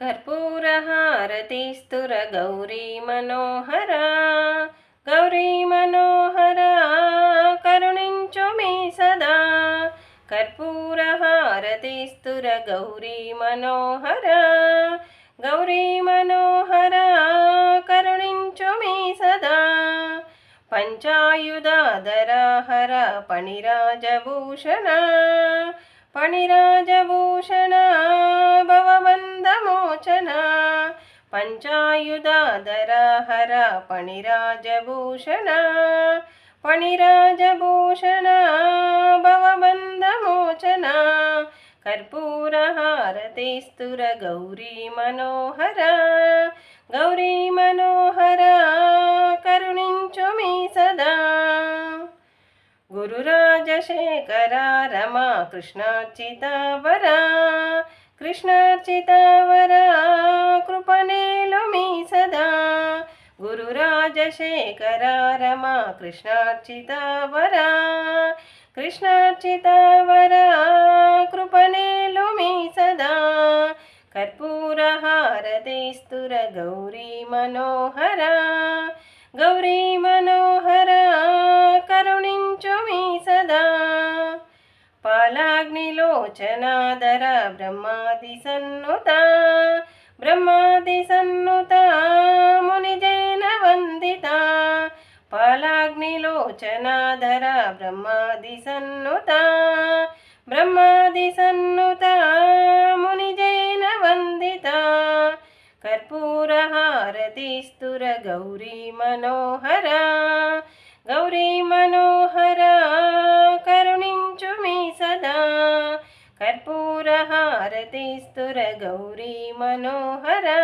कर्पूरहारतिस्तुर गौरी मनोहरा गौरी मनोहरा करुणिंचु मे सदा कर्पूरहारतिस्तुर गौरी मनोहरा गौरी मनोहरा करुणिंचु मे सदा पंचायुधाधरा हर पणिराजभूषण पणिराजभूषण भवबन्धमोचन पंचायुधाधरा हर पणिराजभूषण पणिराजभूषण भवबन्धमोचन कर्पूरहारतिस्तुर गौरी मनोहरा गौरी मनोहरा करुणिंचु मे सदा गुरुराजशेखरा रमा कृष्णार्चितावरा कृष्णार्चितावरा कृपणेलु मे सदा गुरुराजशेखरा रमा कृष्णार्चितावरा कृष्णार्चितावरा कृपणेलु मे सदा कर्पूरहारतिस्तुर गौरी मनोहरा गौरी मनोहरा करुणिंचु मे सदा पालाग्निलोचनाधरा ब्रह्मादिसन्नुता ब्रह्मादिसन्नुता मुनिजैन वन्दिता पालाग्निलोचनाधरा ब्रह्मादिसन्नुता ब्रह्मादिसन्नुता मुनिजैन वन्दिता कर्पूरहारतिस्तुर गौरी मनोहरा गौरी मनोहरा करुणिंचु मे सदा कर्पूरहारतिस्तुर गौरी मनोहरा